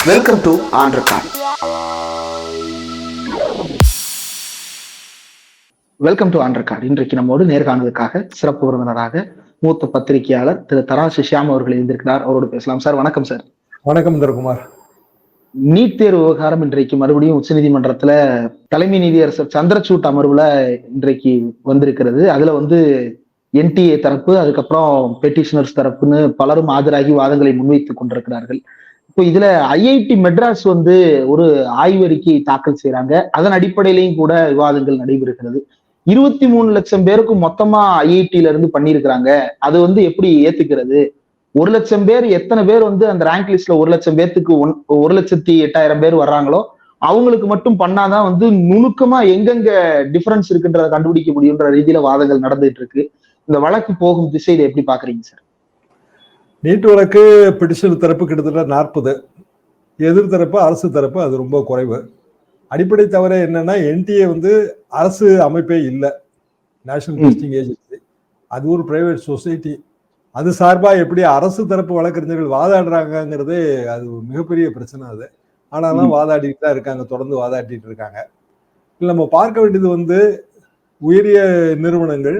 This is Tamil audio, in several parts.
Welcome to on record. Welcome to on record. இன்றைக்கு நம்மோடு நேர்காணலுக்காக சிறப்பு விருந்தினராக மூத்த பத்திரிகையாளர் திரு தராசு ஷியாம் அவர்கள் இருந்திருக்கிறார். அவரோடு பேசலாம். சார் வணக்கம். சார் வணக்கம் இந்திரகுமார். நீட் தேர்வு விவகாரம் இன்றைக்கு மறுபடியும் உச்சநீதிமன்றத்துல தலைமை நீதியரசர் சந்திரசூட் அமர்வுல இன்றைக்கு வந்திருக்கிறது. அதுல என்டிஏ தரப்பு, அதுக்கப்புறம் பெட்டிஷனர்ஸ் தரப்புன்னு பலரும் ஆஜராகி வாதங்களை முன்வைத்துக் கொண்டிருக்கிறார்கள். இப்போ இதுல ஐஐடி மெட்ராஸ் ஒரு ஆய்வறிக்கை தாக்கல் செய்யறாங்க. அதன் அடிப்படையிலையும் கூட விவாதங்கள் நடைபெறுகிறது. 23 லட்சம் பேருக்கு மொத்தமா ஐஐடியில இருந்து பண்ணியிருக்கிறாங்க. அது எப்படி ஏத்துக்கிறது? 1 லட்சம் பேர், எத்தனை பேர் அந்த ரேங்க் லிஸ்ட்ல 1 லட்சம் பேர்த்துக்கு 1,08,000 பேர் வர்றாங்களோ அவங்களுக்கு மட்டும் பண்ணாதான் நுணுக்கமா எங்கெங்க டிஃபரன்ஸ் இருக்குன்றத கண்டுபிடிக்க முடியுன்ற ரீதியில வாதங்கள் நடந்துட்டு இருக்கு. இந்த வழக்கு போகும் திசையில எப்படி பாக்குறீங்க சார்? நீட் வழக்கு பெட்டிஷனர் தரப்பு கிட்டத்தட்ட 40, எதிர் தரப்பு அரசு தரப்பு அது ரொம்ப குறைவு. அடிப்படை தவிர என்னன்னா, என்டிஏ அரசு அமைப்பே இல்லை, நேஷனல் டெஸ்டிங் ஏஜென்சி. அது ஒரு பிரைவேட் சொசைட்டி. அது சார்பா எப்படி அரசு தரப்பு வழக்கறிஞர்கள் வாதாடுறாங்கிறதே அது மிகப்பெரிய பிரச்சனை. அது ஆனாலும் வாதாடிட்டு தான் இருக்காங்க, தொடர்ந்து வாதாடிட்டு இருக்காங்க. இல்லை, நம்ம பார்க்க வேண்டியது உயரிய நிறுவனங்கள்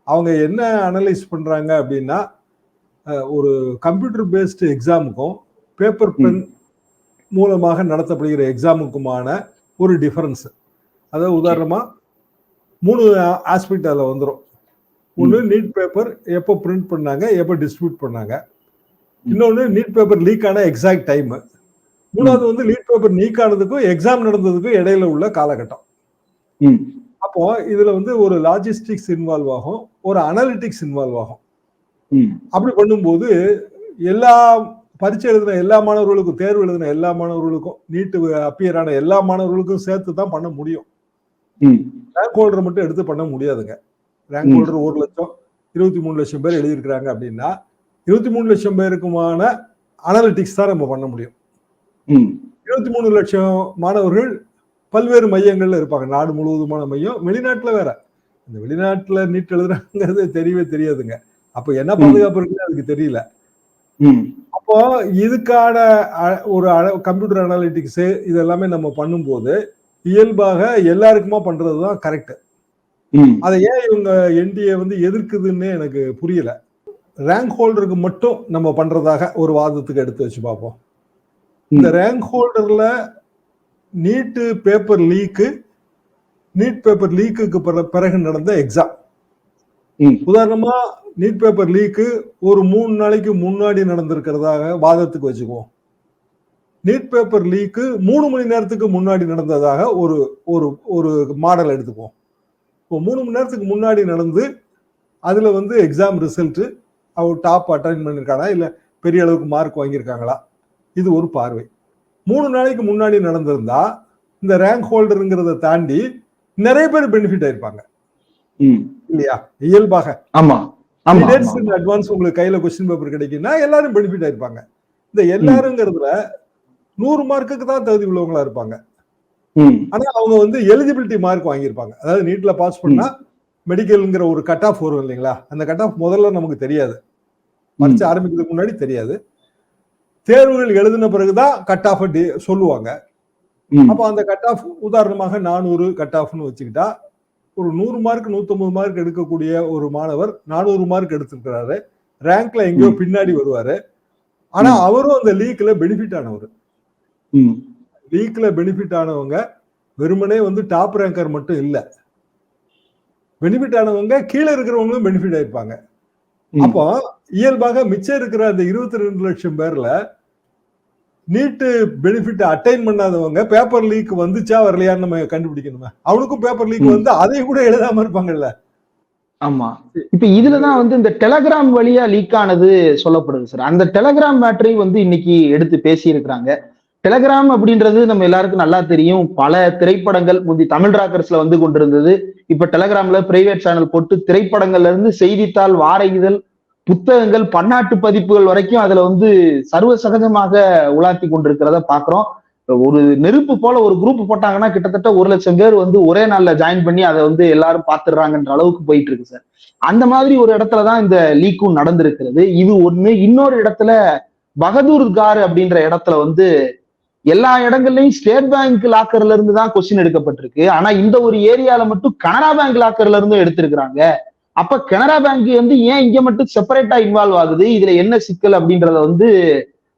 அவங்க என்ன அனலைஸ் பண்றாங்க அப்படின்னா, ஒரு கம்ப்யூட்டர் பேஸ்டு எக்ஸாமுக்கும் பேப்பர் பென் மூலமாக நடத்தப்படுகிற எக்ஸாமுக்குமான ஒரு டிஃபரன்ஸ். அதாவது உதாரணமா 3 ஆஸ்பெக்ட் அதில் வந்துடும். ஒன்று, நீட் பேப்பர் எப்போ பிரிண்ட் பண்ணாங்க, எப்போ டிஸ்ட்ரிபியூட் பண்ணாங்க. இன்னொன்று, நீட் பேப்பர் லீக் ஆன எக்ஸாக்ட் டைம். மூணாவது நீட் பேப்பர் லீக் ஆனதுக்கும் எக்ஸாம் நடந்ததுக்கும் இடையில உள்ள காலகட்டம். அப்போ இதுல ஒரு லாஜிஸ்டிக்ஸ் இன்வால்வ் ஆகும், ஒரு அனாலிட்டிக்ஸ் இன்வால்வ் ஆகும். அப்படி பண்ணும்போது எல்லா பரீட்சை எழுதின எல்லா மாணவர்களுக்கும், தேர்வு எழுதின எல்லா மாணவர்களுக்கும், நீட்டு அப்பியர் ஆன எல்லா மாணவர்களுக்கும் சேர்த்து தான் பண்ண முடியும். ரேங்க் ஹோல்டர் மட்டும் எடுத்து பண்ண முடியாதுங்க. ரேங்க் ஹோல்டர் 1 லட்சம் 23 லட்சம் பேர் எழுதியிருக்கிறாங்க அப்படின்னா 23 லட்சம் பேருக்குமான அனாலிட்டிக்ஸ் தான் நம்ம பண்ண முடியும். 23 லட்சம் மாணவர்கள் பல்வேறு மையங்கள்ல இருப்பாங்க. நாடு முழுவதுமான மையம், வெளிநாட்டுல வேற. இந்த வெளிநாட்டுல நீட் எழுதுறாங்கிறது தெரியவே தெரியாதுங்க. அப்ப என்ன பாதுகாப்பு இருக்குன்னு அதுக்கு தெரியல. அப்போ இதுக்கான ஒரு கம்ப்யூட்டர் அனாலிட்டிக்ஸ் இது எல்லாமே நம்ம பண்ணும்போது இயல்பாக எல்லாருக்குமா பண்றதுதான் கரெக்ட். அதை ஏன் இவங்க என்டிஏ எதிர்க்குதுன்னு எனக்கு புரியல. ரேங்க் ஹோல்டருக்கு மட்டும் நம்ம பண்றதாக ஒரு வாதத்துக்கு எடுத்து வச்சு பார்ப்போம். இந்த ரேங்க் ஹோல்டர்ல நீட்டு பேப்பர் லீக்கு, நீட் பேப்பர் லீக்குக்கு பிறகு நடந்த எக்ஸாம். உதாரணமா நீட் பேப்பர் லீக்கு ஒரு 3 நாளைக்கு முன்னாடி நடந்திருக்கிறதாக வாதத்துக்கு வச்சுக்குவோம். நீட் பேப்பர் லீக்கு 3 மணி நேரத்துக்கு முன்னாடி நடந்ததாக ஒரு ஒரு ஒரு மாடல் எடுத்துக்குவோம். இப்போ 3 மணி நேரத்துக்கு முன்னாடி நடந்து அதுல எக்ஸாம் ரிசல்ட் அவர் டாப் அட்டன் பண்ணிருக்காங்களா, இல்ல பெரிய அளவுக்கு மார்க் வாங்கியிருக்காங்களா, இது ஒரு பார்வை. 3 நாளைக்கு முன்னாடி நடந்திருந்தா இந்த ரேங்க் ஹோல்டருங்கிறத தாண்டி நிறைய பேர் பெனிஃபிட் ஆயிருப்பாங்க இல்லையா? இயல்பாக அட்வான்ஸ் உங்களுக்கு கையில கொஸ்டின் பேப்பர் கிடைக்குன்னா எல்லாரும் பெனிஃபிட் ஆயிருப்பாங்க. இந்த எல்லாருங்கிறதுல 100 மார்க்குக்கு தான் தகுதி உள்ளவங்களா இருப்பாங்க. ஆனா அவங்க எலிஜிபிலிட்டி மார்க் வாங்கியிருப்பாங்க. அதாவது நீட்ல பாஸ் பண்ணா மெடிக்கல்ங்கிற ஒரு கட் ஆஃப் வரும் இல்லைங்களா? அந்த கட் ஆஃப் முதல்ல நமக்கு தெரியாது, பரீட்சை ஆரம்பிக்கிறதுக்கு முன்னாடி தெரியாது. தேர்வுகள் எழுதின பிறகுதான் கட் ஆஃப் சொல்லுவாங்க. அப்போ அந்த கட் ஆஃப் உதாரணமாக 400 கட் ஆஃப்னு வச்சுக்கிட்டா, ஒரு 100 மார்க் 150 மார்க் எடுக்கக்கூடிய ஒரு மாணவர் 400 மார்க் எடுத்திருக்கிறாரு, ரேங்க்ல எங்கேயோ பின்னாடி வருவாரு. ஆனா அவரும் அந்த லீக்ல பெனிஃபிட் ஆனவர். லீக்ல பெனிஃபிட் ஆனவங்க வெறுமனே டாப் ரேங்கர் மட்டும் இல்ல, பெனிஃபிட் ஆனவங்க கீழே இருக்கிறவங்களும் பெனிஃபிட் ஆயிருப்பாங்க. அப்போ இயல்பாக மிச்சம் இருக்கிற அந்த 22 லட்சம் பேர்ல நீட்டு பெனிஃபிட் அட்டைன் பண்ணாதவங்க பேப்பர் லீக் வந்துச்சா வரலையான்னு நம்ம கண்டுபிடிக்கணுமா? அவனுக்கும் பேப்பர் லீக் அதையும் கூட எழுதாம இருப்பாங்கல்ல. ஆமா, இப்ப இதுலதான் இந்த டெலகிராம் வழியா லீக் ஆனது சொல்லப்படுது சார். அந்த டெலகிராம் மேட்டரையும் இன்னைக்கு எடுத்து பேசி இருக்கிறாங்க. டெலகிராம் அப்படின்றது நம்ம எல்லாருக்கும் நல்லா தெரியும். பல திரைப்படங்கள் முந்தி தமிழ் ராக்கர்ஸ்ல கொண்டிருந்தது. இப்ப டெலகிராம்ல பிரைவேட் சேனல் போட்டு திரைப்படங்கள்ல இருந்து செய்தித்தாள், வார இதழ், புத்தகங்கள், பன்னாட்டு பதிப்புகள் வரைக்கும் அதுல சர்வ சகஜமாக உலாத்தி கொண்டிருக்கிறத பாக்குறோம். ஒரு நெருப்பு போல ஒரு குரூப் போட்டாங்கன்னா கிட்டத்தட்ட 1 லட்சம் பேர் ஒரே நாள்ல ஜாயின் பண்ணி அதை எல்லாரும் பாத்துடுறாங்கன்ற அளவுக்கு போயிட்டு இருக்கு சார். அந்த மாதிரி ஒரு இடத்துலதான் இந்த லீக்கும் நடந்திருக்கிறது. இது ஒண்ணு. இன்னொரு இடத்துல பகதூர் கார் அப்படின்ற இடத்துல எல்லா இடங்கள்லயும் ஸ்டேட் பேங்க் லாக்கர்ல இருந்து தான் கொஸ்டின் எடுக்கப்பட்டிருக்கு. ஆனா இந்த ஒரு ஏரியால மட்டும் கனரா பேங்க் லாக்கர்ல இருந்தும் எடுத்திருக்கிறாங்க. அப்ப கனரா பேங்க் வந்து ஏன் இங்க மட்டும் செப்பரேட்டா இன்வால்வ் ஆகுது, இதுல என்ன சிக்கல் அப்படின்றத வந்து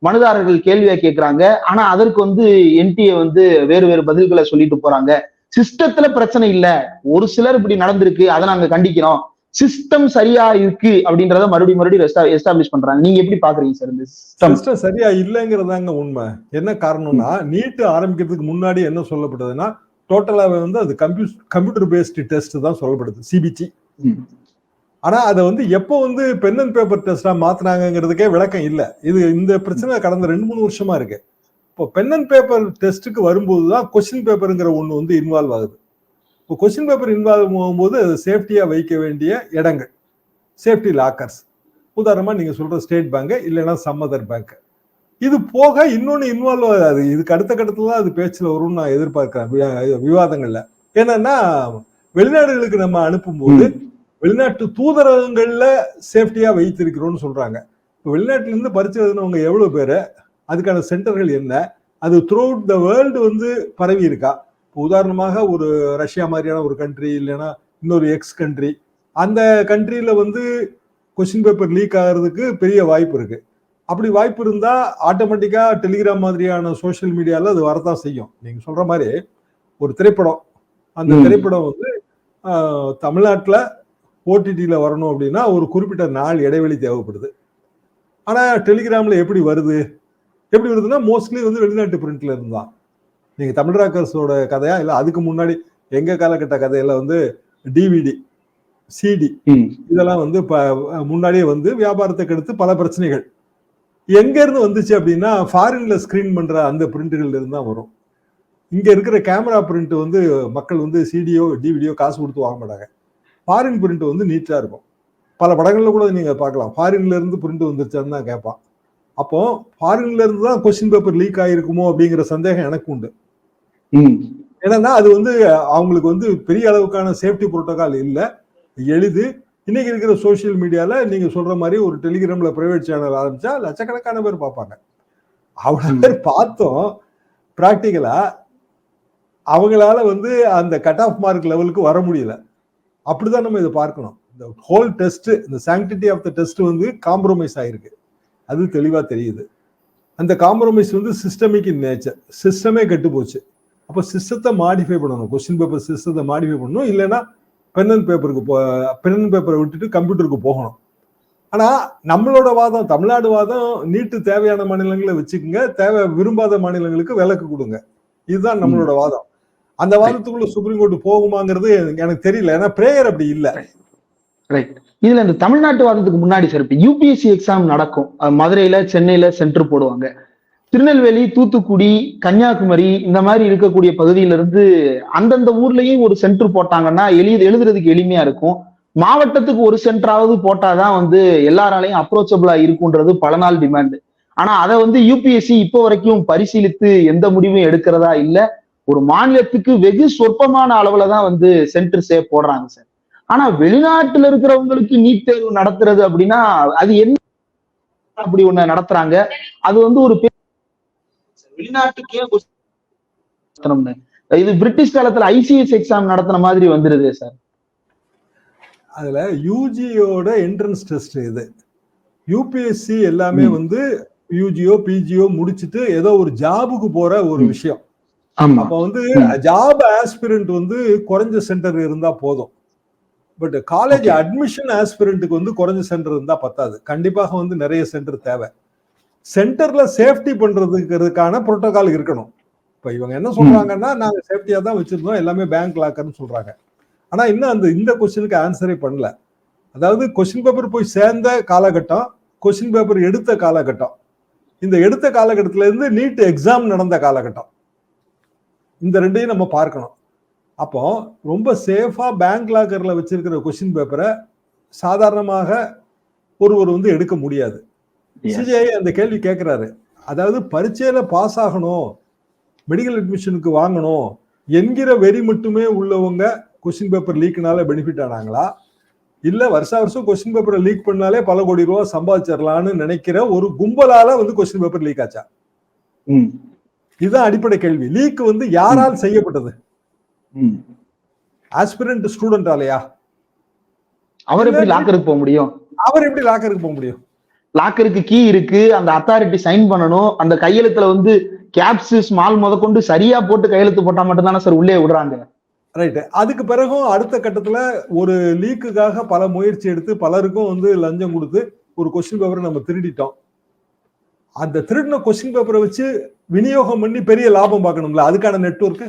மனுதாரர்கள் கேள்வியா கேட்கிறாங்க. ஆனா அதற்கு வந்து என்டிஏ வந்து வேறு வேறு பதில்களை சொல்லிட்டு போறாங்க. சிஸ்டத்துல பிரச்சனை இல்ல, ஒரு சிலர் இப்படி நடந்திருக்கு, அதை நாங்க கண்டிக்கிறோம், சிஸ்டம் சரியா இருக்கு அப்படின்றத மறுபடியும் எஸ்டாப்ளிஷ் பண்றாங்க. நீங்க எப்படி பாக்குறீங்க சார் இந்த சிஸ்டம் சரியா இல்லைங்கிறதாங்க உண்மை. என்ன காரணம்னா நீட் ஆரம்பிக்கிறதுக்கு முன்னாடி என்ன சொல்லப்படுதுன்னா டோட்டலாவே வந்து அது கம்ப்யூட்டர் பேஸ்டு டெஸ்ட் தான் சொல்லப்படுது, சிபிடி. ஆனா அதை வந்து எப்போ வந்து பென் அண்ட் பேப்பர் டெஸ்டா மாத்தினாங்கிறதுக்கே விளக்கம் இல்லை. இந்த பிரச்சனை கடந்த 2-3 வருஷமா இருக்கு. இப்போ பென் அண்ட் பேப்பர் டெஸ்ட்டுக்கு வரும்போதுதான் கொஸ்டின் பேப்பருங்கிற ஒண்ணு வந்து இன்வால்வ் ஆகுது. இப்போ கொஸ்டின் பேப்பர் இன்வால்வ் ஆகும்போது அது சேஃப்டியா வைக்க வேண்டிய இடங்கள், சேஃப்டி லாக்கர்ஸ், உதாரணமா நீங்க சொல்ற ஸ்டேட் பேங்க் இல்லைன்னா சம் அதர் பேங்க், இது போக இன்னொன்னு இன்வால்வ் ஆகாது. இதுக்கு அடுத்த கட்டத்துல தான் அது பேச்சுல வரும்னு நான் எதிர்பார்க்கிறேன் விவாதங்கள்ல. என்னன்னா வெளிநாடுகளுக்கு நம்ம அனுப்பும்போது வெளிநாட்டு தூதரகங்கள்ல சேஃப்டியா வைத்திருக்கிறோம்னு சொல்றாங்க. வெளிநாட்டுல இருந்து பரிச்சை எழுதினவங்க எவ்வளவு பேரு, அதுக்கான சென்டர்கள் என்ன, அது த்ரூ அவுட் த வேர்ல்டு வந்து பரவி இருக்கா. உதாரணமாக ஒரு ரஷ்யா மாதிரியான ஒரு கண்ட்ரி இல்லைன்னா இன்னொரு எக்ஸ் கண்ட்ரி, அந்த கண்ட்ரியில வந்து கொஸ்டின் பேப்பர் லீக் ஆகிறதுக்கு பெரிய வாய்ப்பு இருக்கு. அப்படி வாய்ப்பு இருந்தா ஆட்டோமேட்டிக்கா டெலிகிராம் மாதிரியான சோசியல் மீடியால அது வரதான் செய்யும். நீங்க சொல்ற மாதிரி ஒரு திரைப்படம், அந்த திரைப்படம் வந்து தமிழ்நாட்டுல ஓடிடியில வரணும் அப்படின்னா ஒரு குறிப்பிட்ட நாள் இடைவெளி தேவைப்படுது. ஆனா டெலிகிராம்ல எப்படி வருதுன்னா மோஸ்ட்லி வந்து வெளிநாட்டு பிரிண்ட்ல இருந்தான். நீங்க தமிழ் ராக்கர்ஸோட கதையா இல்ல அதுக்கு முன்னாடி எங்க காலகட்ட கதையில வந்து டிவிடி, சிடி இதெல்லாம் வந்து முன்னாடியே வந்து வியாபாரத்துக்கு எடுத்து பல பிரச்சனைகள் எங்க இருந்து வந்துச்சு அப்படின்னா ஃபாரின்ல ஸ்கிரீன் பண்ற அந்த பிரிண்ட்டுகள்ல இருந்து தான் வரும். இங்க இருக்கிற கேமரா பிரிண்ட் வந்து மக்கள் வந்து சிடியோ டிவிடியோ காசு கொடுத்து வாங்க மாட்டாங்க. ஃபாரின் பிரிண்ட் வந்து நீட்டா இருக்கும். பல படங்கள்ல கூட நீங்க பார்க்கலாம், ஃபாரின்ல இருந்து பிரிண்ட் வந்துருச்சான்னு தான் கேட்பான். அப்போ ஃபாரின்ல இருந்து தான் கொஸ்டின் பேப்பர் லீக் ஆயிருக்குமோ அப்படிங்கிற சந்தேகம் எனக்கு உண்டு. ஏன்னா அது வந்து அவங்களுக்கு வந்து பெரிய அளவுக்கான சேஃப்டி புரோட்டோகால் இல்லை, எளிது. இன்னைக்கு இருக்கிற சோசியல் மீடியால நீங்க சொல்ற மாதிரி ஒரு டெலிகிராம்ல பிரைவேட் சேனல் ஆரம்பிச்சா லட்சக்கணக்கான பேர் பார்ப்பாங்க. அவ்வளவு பேர் பார்த்தோம் பிராக்டிக்கலா அவங்களால வந்து அந்த கட் ஆஃப் மார்க் லெவலுக்கு வர முடியல. அப்படிதான் நம்ம இதை பார்க்கணும். இந்த ஹோல் டெஸ்ட், இந்த சாங்டிட்டி ஆஃப் த டெஸ்ட் வந்து காம்ப்ரமைஸ் ஆயிருக்கு, அது தெளிவா தெரியுது. அந்த காம்ப்ரமைஸ் வந்து சிஸ்டமிக் இன் நேச்சர், சிஸ்டமே கெட்டு போச்சு. அப்போ சிஸ்டத்தை மாடிஃபை பண்ணணும், கொஸ்டின் பேப்பர் சிஸ்டத்தை மாடிஃபை பண்ணணும், இல்லைன்னா பென் அண்ட் பேப்பரை விட்டுட்டு கம்ப்யூட்டருக்கு போகணும். ஆனா நம்மளோட வாதம், தமிழ்நாடு வாதம், நீட்டு தேவையான மாநிலங்களை வச்சுக்கோங்க, தேவை விரும்பாத மாநிலங்களுக்கு விலக்கு கொடுங்க, இதுதான் நம்மளோட வாதம். அந்த வாதத்துக்குள்ள சுப்ரீம் கோர்ட் போகுமாங்கிறது எனக்கு தெரியல, ஏன்னா பிரேயர் அப்படி இல்ல. இதுல இந்த தமிழ்நாட்டு வாதத்துக்கு முன்னாடி சார் இப்ப யூபிஎஸ்சி எக்ஸாம் நடக்கும், மதுரையில சென்னையில சென்டர் போடுவாங்க. திருநெல்வேலி, தூத்துக்குடி, கன்னியாகுமரி இந்த மாதிரி இருக்கக்கூடிய பகுதியிலிருந்து அந்தந்த ஊர்லயும் ஒரு சென்டர் போட்டாங்கன்னா எழுதுறதுக்கு எளிமையா இருக்கும். மாவட்டத்துக்கு ஒரு சென்டராவது போட்டாதான் வந்து எல்லாராலையும் அப்ரோச்சபிளா இருக்குன்றது பல நாள் டிமாண்ட். ஆனா அதை வந்து யூபிஎஸ்சி இப்போ வரைக்கும் பரிசீலித்து எந்த முடிவும் எடுக்கிறதா இல்ல. ஒரு மாநிலத்துக்கு வெகு சொற்பமான அளவுலதான் வந்து சென்டர்ஸே போடுறாங்க சார். ஆனா வெளிநாட்டுல இருக்கிறவங்களுக்கு நீட் தேர்வு நடத்துறது அப்படின்னா அது என்ன அப்படி ஒண்ணு நடத்துறாங்க, அது வந்து ஒரு வெளிநாட்டுக்கே இது பிரிட்டிஷ் காலத்துல ஐசிஎஸ் எக்ஸாம் நடத்தின மாதிரி வந்துருது சார். அதுல யூஜியோட என்ட்ரன்ஸ் டெஸ்ட் இது. யூபிஎஸ்சி எல்லாமே வந்து யூஜியோ பிஜியோ முடிச்சுட்டு ஏதோ ஒரு ஜாபுக்கு போற ஒரு விஷயம். அப்ப வந்து ஜாப் ஆஸ்பிரண்ட் வந்து குறைஞ்ச சென்டர் இருந்தா போதும். பட் காலேஜ் அட்மிஷன் ஆஸ்பிரண்ட்டுக்கு வந்து குறைஞ்ச சென்டர் இருந்தா பத்தாது, கண்டிப்பாக வந்து நிறைய சென்டர் தேவை. சென்டர்ல சேஃப்டி பண்றதுக்கான புரோட்டோகால் இருக்கணும். இப்ப இவங்க என்ன சொல்றாங்கன்னா நாங்க சேஃப்டியா தான் வச்சிருந்தோம், எல்லாமே பேங்க் லாக்கர்னு சொல்றாங்க. ஆனா இன்னும் இந்த கொஸ்டினுக்கு ஆன்சரே பண்ணல. அதாவது கொஸ்டின் பேப்பர் போய் சேர்ந்த காலகட்டம், கொஸ்டின் பேப்பர் எடுத்த காலகட்டம், இந்த எடுத்த காலகட்டத்துல இருந்து நீட் எக்ஸாம் நடந்த காலகட்டம், இந்த ரெண்டையும் நம்ம பார்க்கணும். அப்போ ரொம்ப சேஃபா பேங்க் லாக்கர்ல வச்சிருக்கிற கொஸ்டின் பேப்பரை சாதாரணமாக ஒருவர் வந்து எடுக்க முடியாது. சிஜிஐ அந்த கேள்வி கேட்கிறாரு, அதாவது பரீட்சையில பாஸ் ஆகணும், மெடிக்கல் அட்மிஷனுக்கு வாங்கணும் என்கிற வெறி மட்டுமே உள்ளவங்க கொஸ்டின் பேப்பர் லீக்னால பெனிஃபிட் ஆனாங்களா, இல்ல வருஷம் கொஸ்டின் பேப்பரை லீக் பண்ணாலே பல கோடி ரூபாய் சம்பாதிச்சிடலாம்னு நினைக்கிற ஒரு கும்பலால வந்து கொஸ்டின் பேப்பர் லீக் ஆச்சா? இதுதான் அடிப்படை கேள்வி. லீக் வந்து யாரால் செய்யப்பட்டது? Aspirant student ஆலையா? அவர் எப்படி லாக்கருக்கு போக முடியும்? அவர் எப்படி லாக்கருக்கு போக முடியும்? லாக்கருக்கு கீ இருக்கு, அந்த அத்தாரிட்டி சைன் பண்ணணும், அந்த கையெழுத்துல வந்து கேப்ஸ் ஸ்மால் முதற்கொண்டு சரியா போட்டு கையெழுத்து போட்டா மட்டும் தானே சார் உள்ளே விடுறாங்க. ரைட். அதுக்கு பிறகும் அடுத்த கட்டத்துல ஒரு லீக்குக்காக பல முயற்சி எடுத்து பலருக்கும் வந்து லஞ்சம் கொடுத்து ஒரு கொஸ்டின் பேப்பரை நம்ம திருடிட்டோம். அந்த திருடின கொஸ்டின் பேப்பரை வச்சு விநியோகம் பண்ணி பெரிய லாபம் பார்க்கணும்ல, அதுக்கான நெட்வொர்க்.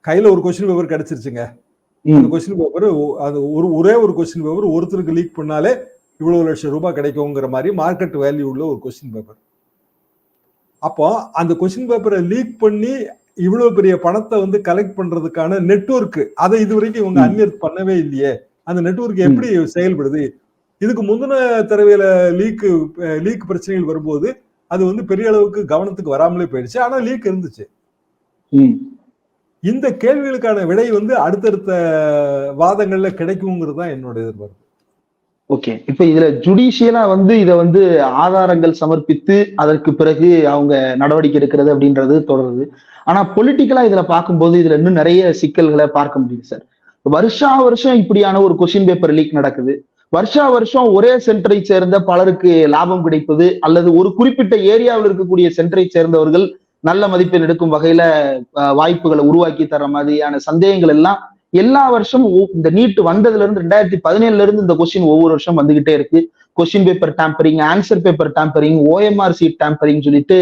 கையில ஒரு கொஸ்டின் பேப்பர் கிடைச்சிருச்சுங்க, அந்த கொஸ்டின் பேப்பர் அது ஒரே ஒரு கொஸ்டின் பேப்பர் ஒருத்தருக்கு லீக் பண்ணாலே இவ்வளவு லட்சம் ரூபாய் கிடைக்குங்கிற மாதிரி மார்க்கெட் வேல்யூ உள்ள ஒரு கொஸ்டின் பேப்பர். அப்போ அந்த கொஸ்டின் பேப்பரை லீக் பண்ணி இவ்வளவு பெரிய பணத்தை வந்து கலெக்ட் பண்றதுக்கான நெட்வொர்க், அதை இதுவரைக்கும் இவங்க அன்னியர்த் பண்ணவே இல்லையே. அந்த நெட்வொர்க் எப்படி செயல்படுது? இதுக்கு முந்தின தடவையில லீக் பிரச்சனைகள் வரும்போது அது வந்து பெரிய அளவுக்கு கவனத்துக்கு வராமலே போயிடுச்சு, ஆனா லீக் இருந்துச்சு. இந்த கேள்விகளுக்கான விடை வந்து அடுத்தடுத்த வாதங்கள்ல கிடைக்குங்கிறது தான் என்னோட எதிர்பார்ப்பு. ஓகே, இப்ப இதுல ஜுடிஷியலா வந்து இதை வந்து ஆதாரங்கள் சமர்ப்பித்து அதற்கு பிறகு அவங்க நடவடிக்கை எடுக்கிறது அப்படின்றது தொடருது. ஆனா பொலிட்டிக்கலா இதுல பார்க்கும்போது இதுல இன்னும் நிறைய சிக்கல்களை பார்க்க முடியுது சார். வருஷா வருஷம் இப்படியான ஒரு கொஸ்டின் பேப்பர் லீக் நடக்குது. வருஷா வருஷம் ஒரே சென்டரை சேர்ந்த பலருக்கு லாபம் கிடைப்பது, அல்லது ஒரு குறிப்பிட்ட ஏரியாவில் இருக்கக்கூடிய சென்டரை சேர்ந்தவர்கள் நல்ல மதிப்பெண் எடுக்கும் வகையில வாய்ப்புகளை உருவாக்கி தர்ற மாதிரியான சந்தேகங்கள் எல்லாம் எல்லா வருஷமும் இந்த நீட் வந்ததுல இருந்து 2017 இருந்து இந்த கொஸ்டின் ஒவ்வொரு வருஷம் வந்துகிட்டே இருக்கு. Question paper tampering, answer paper tampering, OMR seat tampering சொல்லிட்டு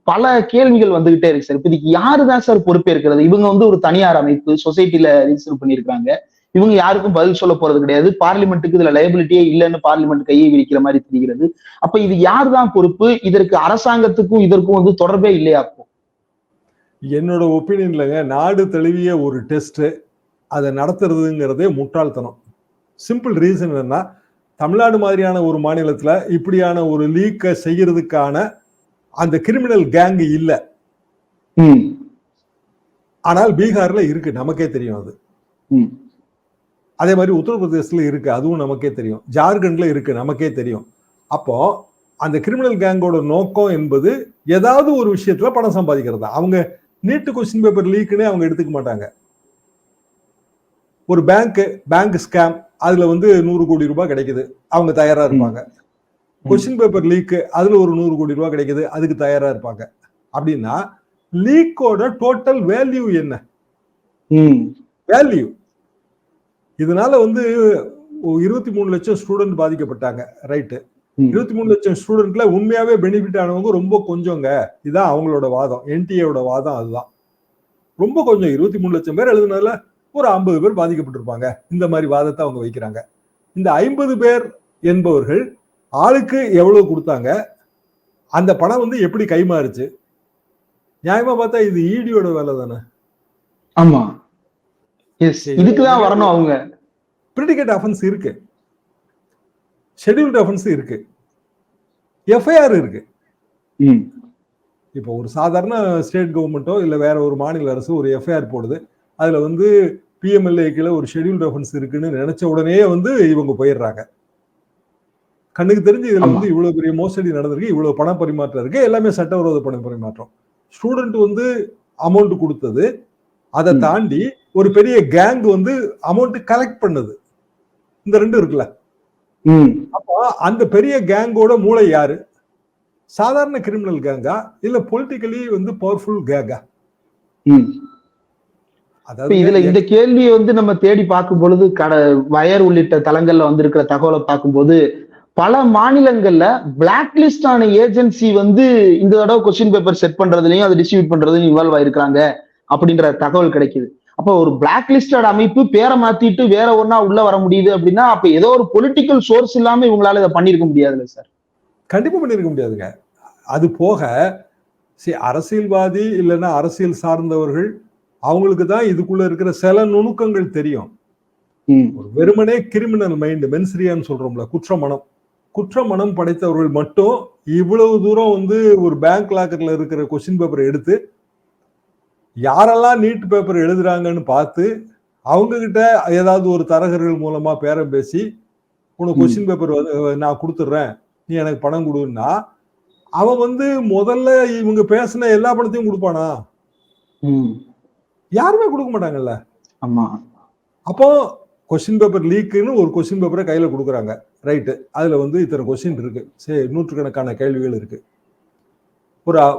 பல கேள்விகள் வந்துகிட்டே இருக்கு சார். இப்ப இதுக்கு யாருதான் சார் பொறுப்பேற்கிறது? இவங்க வந்து ஒரு தனியார் அமைப்பு, சொசைட்டில ரிஜிஸ்டர் பண்ணிருக்காங்க. இவங்க யாருக்கும் பதில் சொல்ல போறது கிடையாது. பார்லிமெண்ட்டுக்கு இதுல லைபிலிட்டியே இல்லைன்னு பார்லிமெண்ட் கையை விரிக்கிற மாதிரி தெரிகிறது. அப்ப இது யாருதான் பொறுப்பு? இதற்கு அரசாங்கத்துக்கும் இதற்கும் வந்து தொடர்பே இல்லையா? அப்போ என்னோட ஒப்பீனியன்லங்க, நாடு தழுவிய ஒரு டெஸ்ட் அதை நடத்துறதுங்கிறதே முட்டாள்தனம். சிம்பிள் ரீசன் என்னன்னா, தமிழ்நாடு மாதிரியான ஒரு மாநிலத்துல இப்படியான ஒரு லீக்கை செய்யறதுக்கான அந்த கிரிமினல் கேங் இல்ல. ஆனால் பீகார்ல இருக்கு, நமக்கே தெரியும் அது. அதே மாதிரி உத்தரப்பிரதேசத்துல இருக்கு, அதுவும் நமக்கே தெரியும். ஜார்க்கண்ட்ல இருக்கு, நமக்கே தெரியும். அப்போ அந்த கிரிமினல் கேங்கோட நோக்கம் என்பது ஏதாவது ஒரு விஷயத்துல பணம் சம்பாதிக்கிறது. அவங்க நீட் கொஸ்டின் பேப்பர் லீக்னே அவங்க எடுத்துக்க மாட்டாங்க. ஒரு பேங்க் ஸ்கேம், அதுல வந்து 100 கோடி ரூபாய் கிடைக்குது, அவங்க தயாரா இருப்பாங்க. கொஸ்டின் பேப்பர் லீக், அதுல ஒரு 100 கோடி ரூபாய் கிடைக்குது, அதுக்கு தயாரா இருப்பாங்க. அப்படின்னா லீக்கோட டோட்டல் வேல்யூ என்ன? வேல்யூ. இதனால வந்து 23 லட்சம் ஸ்டூடெண்ட் பாதிக்கப்பட்டாங்க, ரைட்டு. 23 லட்சம் ஸ்டூடெண்ட்ல உண்மையாவே பெனிஃபிட் ஆனவங்க ரொம்ப கொஞ்சங்க. இதுதான் அவங்களோட வாதம், என்டிஏவோட வாதம் அதுதான். ரொம்ப கொஞ்சம், 23 லட்சம் பேர் எழுதுனதுல ஒரு 50 பேர் பாதிக்கப்பட்டிருப்பாங்க. இந்த மாதிரி வாதத்தை அவங்க வைக்கிறாங்க. இந்த 50 பேர் என்பவர்கள் ஆளுக்கு எவ்வளவு கொடுத்தாங்க, அந்த பணம் வந்து எப்படி கைமாறுச்சு? நியாயமா பார்த்தா இது ஈடியோட வேலை தானே. ஆமா, இதுக்குதான் வரணும். அவங்க பிரிடிகேட் அஃபென்ஸ் இருக்கு, ஷெட்யூல்ட் அஃபென்ஸ் இருக்கு, எஃப்ஐஆர் இருக்கு. இப்போ ஒரு சாதாரண ஸ்டேட் கவர்மெண்ட்டோ இல்ல வேற ஒரு மாநில அரசு ஒரு எஃப்ஐஆர் போடுது, அதுல வந்து பிஎம்எல்ஏக்குள்ள ஒரு ஷெட்யூல்ட் அஃபென்ஸ் இருக்குன்னு நினைச்ச உடனே வந்து இவங்க போயிடுறாங்க. கண்ணுக்கு தெரிஞ்சு இதுல வந்து இவ்வளவு பெரிய மோசடி நடந்திருக்கு, இவ்வளவு பண பரிமாற்றம் இருக்கு, எல்லாமே சட்டவிரோத பண பரிமாற்றம். ஸ்டூடெண்ட் வந்து அமௌண்ட் கொடுத்தது, அதை தாண்டி ஒரு பெரிய கேங் வந்து அமௌண்ட் கலெக்ட் பண்ணது, இந்த ரெண்டும் இருக்குல்ல. அப்போ அந்த பெரிய கேங்கோட மூளை யாரு? சாதாரண கிரிமினல் கேங்கா இல்ல பொலிட்டிக்கலி வந்து பவர்ஃபுல் கேங்கா? இதுல இந்த கேள்வியை வந்து நம்ம தேடி பார்க்கும் பொழுது வயர் உள்ளிட்ட தளங்கள்ல வந்திருக்கிற தகவலை பார்க்கும்போது பல மாநிலங்கள்ல பிளாக் லிஸ்ட் ஆன ஏஜென்சி வந்து இந்த தடவை கொஸ்டின் பேப்பர் செட் பண்றதுலயும் அதை டிஸ்ட்ரிபியூட் பண்றதுலயும் இன்வால்வ் ஆயிருக்காங்க அப்படின்ற தகவல் கிடைக்குது. அப்போ ஒரு பிளாக் லிஸ்டட் அமைப்பு பேரை மாத்திட்டு வேற ஒன்னா உள்ள வர முடியுது அப்படின்னா அப்ப ஏதோ ஒரு பொலிட்டிக்கல் சோர்ஸ் இல்லாம இவங்களால இதை பண்ணிருக்க முடியாதுல்ல சார்? கண்டிப்பா பண்ணிருக்க முடியாதுங்க. அது போக அரசியல்வாதி இல்லைன்னா அரசியல் சார்ந்தவர்கள், அவங்களுக்கு தான் இதுக்குள்ள இருக்கிற சில நுணுக்கங்கள் தெரியும். ஒரு வெறுமனே கிரிமினல் மைண்ட், மென்சரியான்னு சொல்றோம்ல, குற்ற மனம் படைத்தவர்கள் மட்டும் இவ்வளவு தூரம் வந்து ஒரு பேங்க் லாக்கர்ல இருக்கிற கொஸ்டின் பேப்பரை எடுத்து யாரெல்லாம் நீட் பேப்பர் எழுதுறாங்கன்னு பார்த்து அவங்க கிட்ட ஏதாவது ஒரு தரகர்கள் மூலமா பேரம் பேசி உனக்கு கொஸ்டின் பேப்பர் நான் கொடுத்துட்றேன், நீ எனக்கு பணம் கொடுன்னா அவன் வந்து முதல்ல இவங்க பேசின எல்லா பணத்தையும் கொடுப்பானா? யாருமே கொடுக்க மாட்டாங்கல்ல. ஆமா. அப்போ கொஸ்டின் பேப்பர் லீக்குன்னு ஒரு கொஸ்டின் பேப்பரை கையில கொடுக்குறாங்க. ரைட்டு. அதுல வந்து இத்தனை கொஸ்டின் இருக்கு. சரி, நூற்றுக்கணக்கான கேள்விகள் இருக்கு.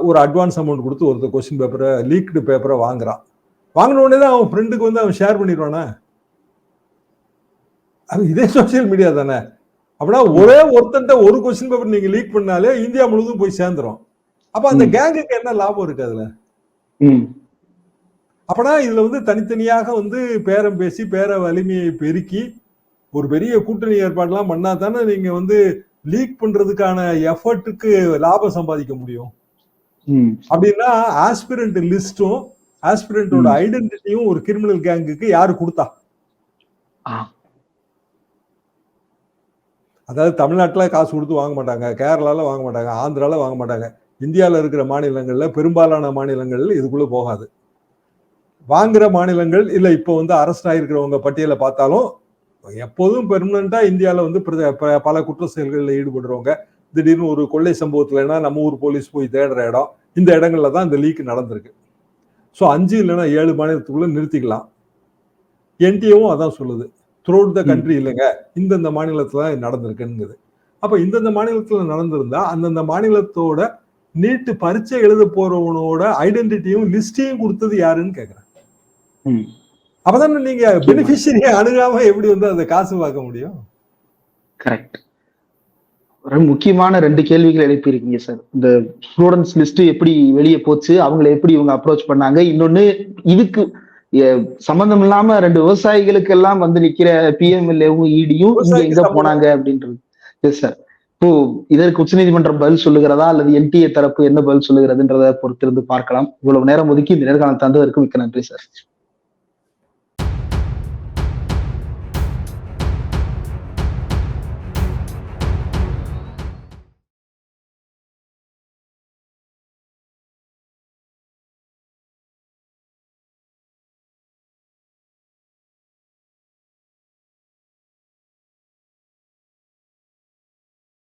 ஒரு அட்வான்ஸ் அமௌண்ட் கொடுத்து ஒருத்தர் கொஸ்டின் பேப்பரை லீக்டு பேப்பரை வாங்குறான். வாங்கின உடனே தான் அவன் ஃப்ரெண்டுக்கு வந்து அவன் ஷேர் பண்ணிடுவானே. அது இதே சோசியல் மீடியா தானே. அப்படின்னா ஒரே ஒருத்தன்ட்ட ஒரு கொஸ்டின் பேப்பர் நீங்க லீக் பண்ணாலே இந்தியா முழுவதும் போய் சேர்ந்துரும். அப்ப அந்த கேங்குக்கு என்ன லாபம் இருக்கு அதுல? அப்பனா இதுல வந்து தனித்தனியாக வந்து பேரம் பேசி பேர வலிமையை பெருக்கி ஒரு பெரிய கூட்டணி ஏற்பாடுலாம் பண்ணா தானே நீங்க வந்து லீக் பண்றதுக்கான எஃபர்ட்டுக்கு லாபம் சம்பாதிக்க முடியும். அப்படின்னா ஆஸ்பிரண்ட் லிஸ்டும் ஆஸ்பிரண்டோட ஐடென்டிட்டியும் ஒரு கிரிமினல் கேங்குக்கு யாரு கொடுத்தா? அதாவது தமிழ்நாட்டுல காசு கொடுத்து வாங்க மாட்டாங்க, கேரளால வாங்க மாட்டாங்க, ஆந்திரால வாங்க மாட்டாங்க. இந்தியாவில் இருக்கிற மாநிலங்கள்ல பெரும்பாலான மாநிலங்கள் இதுக்குள்ள போகாது. வாங்குற மாநிலங்கள் இல்ல இப்போ வந்து அரெஸ்ட் ஆகிருக்கிறவங்க பட்டியலை பார்த்தாலும் எப்போதும் பெர்மனண்டா இந்தியாவில் வந்து பல குற்ற செயல்களில் ஈடுபடுறவங்க, திடீர்னு ஒரு கொள்ளை சம்பவத்துலன்னா நம்ம ஊர் போலீஸ் போய் தேடுற இடம், இந்த இடங்கள்ல தான் இந்த லீக் நடந்திருக்கு. ஸோ 5 இல்லைன்னா 7 மாநிலத்துக்குள்ள நிறுத்திக்கலாம். என்டிஏவும் அதான் சொல்லுது, த்ரூஅவுட் த கண்ட்ரி இல்லைங்க, இந்தந்த மாநிலத்துல நடந்திருக்குங்குது. அப்ப இந்தந்த மாநிலத்துல நடந்திருந்தா அந்தந்த மாநிலத்தோட நீட்டு பரீட்சை எழுத போறவனோட ஐடென்டிட்டியும் லிஸ்டையும் கொடுத்தது யாருன்னு கேக்குறேன். அப்பதானே நீங்க பெனிஃபிஷரியை அணுகாம எப்படி வந்து அந்த காசு பார்க்க முடியும்? கரெக்ட். முக்கியமான 2 கேள்விகள் எழுப்பியிருக்கீங்க சார். இந்த ஸ்டூடெண்ட்ஸ் லிஸ்ட் எப்படி வெளியே போச்சு, அவங்களை எப்படி இவங்க அப்ரோச் பண்ணாங்க, இன்னொன்னு இதுக்கு சம்பந்தம் இல்லாம 2 விவசாயிகளுக்கு எல்லாம் வந்து நிக்கிற பிஎம்எல்ஏவும் இடியும் இங்க எங்க போனாங்க அப்படின்றது. Yes sir. இப்போ இதற்கு உச்சநீதிமன்றம் பதில் சொல்லுகிறதா அல்லது என்டிஏ தரப்பு என்ன பதில் சொல்லுகிறதுன்றதை பொறுத்திருந்து பார்க்கலாம். இவ்வளவு நேரம் ஒதுக்கி இந்த நேர்காணல் தந்ததற்கு மிக்க நன்றி சார்.